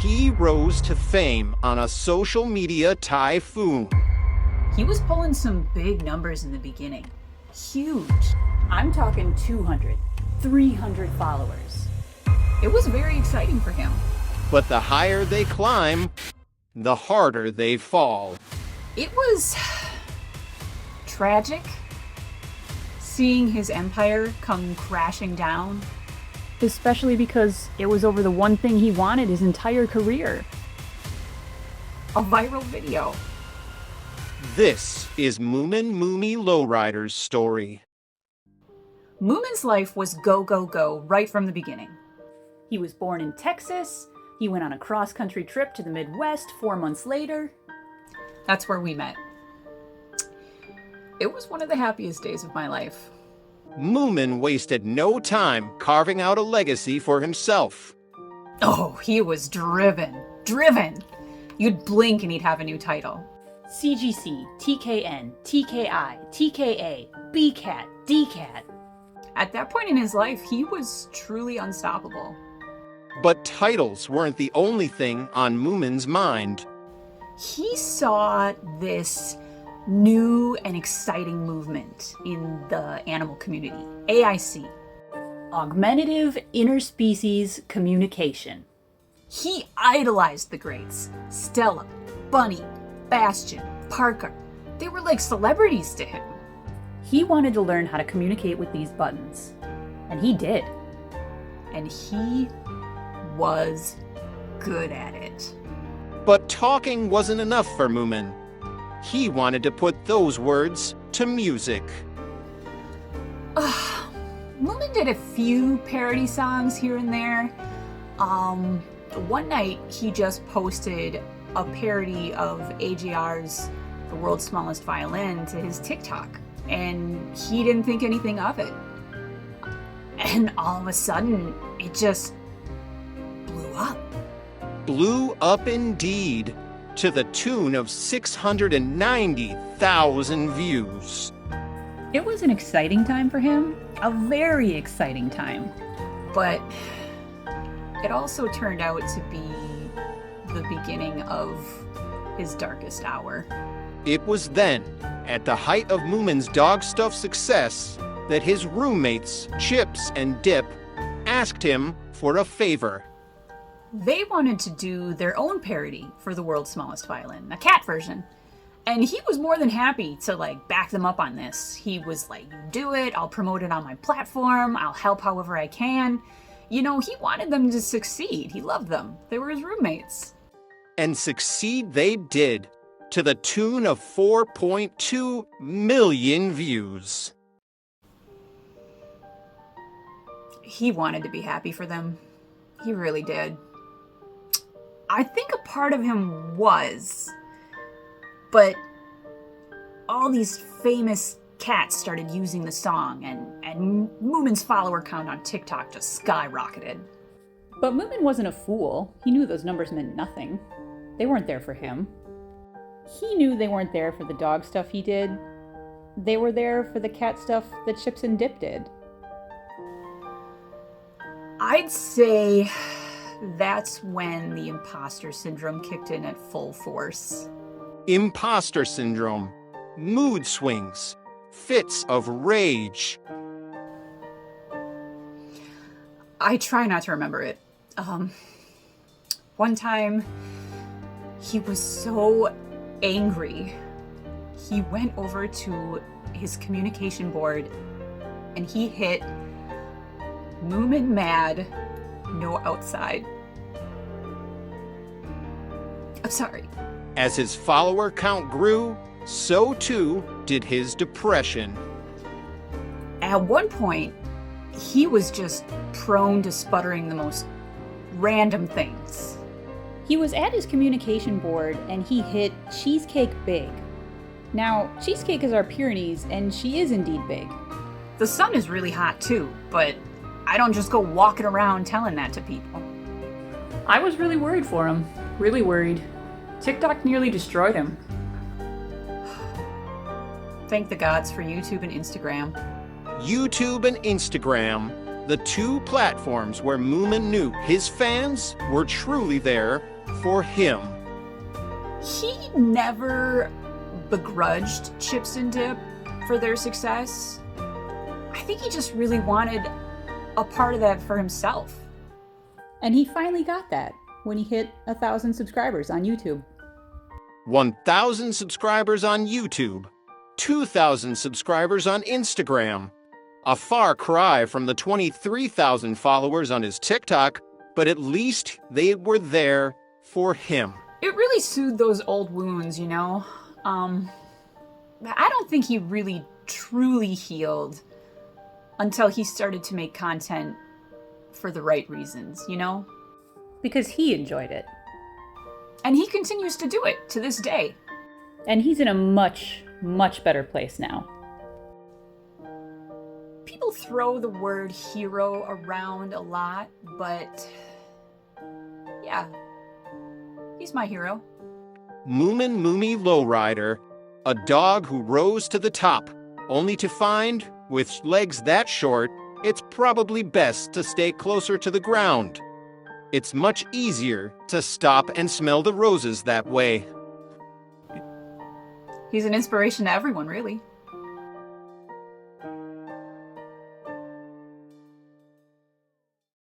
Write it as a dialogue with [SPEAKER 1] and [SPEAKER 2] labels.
[SPEAKER 1] he rose to fame on a social media typhoon.
[SPEAKER 2] He was pulling some big numbers in the beginning. Huge. I'm talking 200, 300 followers. It was very exciting for him.
[SPEAKER 1] But the higher they climb, the harder they fall.
[SPEAKER 2] It was tragic seeing his empire come crashing down.
[SPEAKER 3] Especially because it was over the one thing he wanted his entire career.
[SPEAKER 2] A viral video.
[SPEAKER 1] This is Mumen Lowrider's story.
[SPEAKER 2] Mumen's life was go, go, go right from the beginning. He was born in Texas. He went on a cross-country trip to the Midwest 4 months later. That's where we met. It was one of the happiest days of my life.
[SPEAKER 1] Mumen wasted no time carving out a legacy for himself.
[SPEAKER 2] Oh, he was driven. You'd blink and he'd have a new title.
[SPEAKER 3] CGC, TKN, TKI, TKA, BCAT, DCAT.
[SPEAKER 2] At that point in his life, he was truly unstoppable.
[SPEAKER 1] But titles weren't the only thing on Mumen's mind.
[SPEAKER 2] He saw this new and exciting movement in the animal community, AIC.
[SPEAKER 3] Augmentative Interspecies Communication.
[SPEAKER 2] He idolized the greats. Stella, Bunny, Bastion, Parker. They were like celebrities to him.
[SPEAKER 3] He wanted to learn how to communicate with these buttons. And he did.
[SPEAKER 2] And he was good at it.
[SPEAKER 1] But talking wasn't enough for Mumen. He wanted to put those words to music.
[SPEAKER 2] Mumen did a few parody songs here and there. One night he just posted a parody of AJR's The World's Smallest Violin to his TikTok, and he didn't think anything of it. And all of a sudden, it just blew up.
[SPEAKER 1] Blew up indeed, to the tune of 690,000 views.
[SPEAKER 3] It was an exciting time for him, a very exciting time.
[SPEAKER 2] But it also turned out to be the beginning of his darkest hour.
[SPEAKER 1] It was then, at the height of Mumen's dog stuff success, that his roommates, Chips and Dip, asked him for a favor.
[SPEAKER 2] They wanted to do their own parody for The World's Smallest Violin, a cat version. And he was more than happy to back them up on this. He was like, you do it, I'll promote it on my platform, I'll help however I can. You know, he wanted them to succeed. He loved them. They were his roommates.
[SPEAKER 1] And succeed they did, to the tune of 4.2 million views.
[SPEAKER 2] He wanted to be happy for them. He really did. I think a part of him was, but all these famous cats started using the song, and Mumen's follower count on TikTok just skyrocketed.
[SPEAKER 3] But Mumen wasn't a fool. He knew those numbers meant nothing. They weren't there for him. He knew they weren't there for the dog stuff he did. They were there for the cat stuff that Chips and Dip did.
[SPEAKER 2] I'd say that's when the imposter syndrome kicked in at full force.
[SPEAKER 1] Impostor syndrome, mood swings, fits of rage.
[SPEAKER 2] I try not to remember it. One time, he was so angry. He went over to his communication board and he hit Mumen mad, no outside. I'm sorry.
[SPEAKER 1] As his follower count grew, so too did his depression.
[SPEAKER 2] At one point, he was just prone to sputtering the most random things.
[SPEAKER 3] He was at his communication board and he hit Cheesecake Big. Now, Cheesecake is our Pyrenees, and she is indeed big.
[SPEAKER 2] The sun is really hot too, but I don't just go walking around telling that to people.
[SPEAKER 3] I was really worried for him. Really worried. TikTok nearly destroyed him.
[SPEAKER 2] Thank the gods for YouTube and Instagram.
[SPEAKER 1] YouTube and Instagram, the two platforms where Mumen knew his fans were truly there for him.
[SPEAKER 2] He never begrudged Chips and Dip for their success. I think he just really wanted a part of that for himself.
[SPEAKER 3] And he finally got that when he hit 1,000 subscribers on YouTube.
[SPEAKER 1] 1,000 subscribers on YouTube, 2,000 subscribers on Instagram. A far cry from the 23,000 followers on his TikTok, but at least they were there for him.
[SPEAKER 2] It really soothed those old wounds, you know? I don't think he really truly healed until he started to make content for the right reasons, you know?
[SPEAKER 3] Because he enjoyed it.
[SPEAKER 2] And he continues to do it to this day.
[SPEAKER 3] And he's in a much, much better place now.
[SPEAKER 2] People throw the word hero around a lot, but yeah, he's my hero.
[SPEAKER 1] Mumen Mumi Lowrider, a dog who rose to the top, only to find, with legs that short, it's probably best to stay closer to the ground. It's much easier to stop and smell the roses that way.
[SPEAKER 2] He's an inspiration to everyone, really.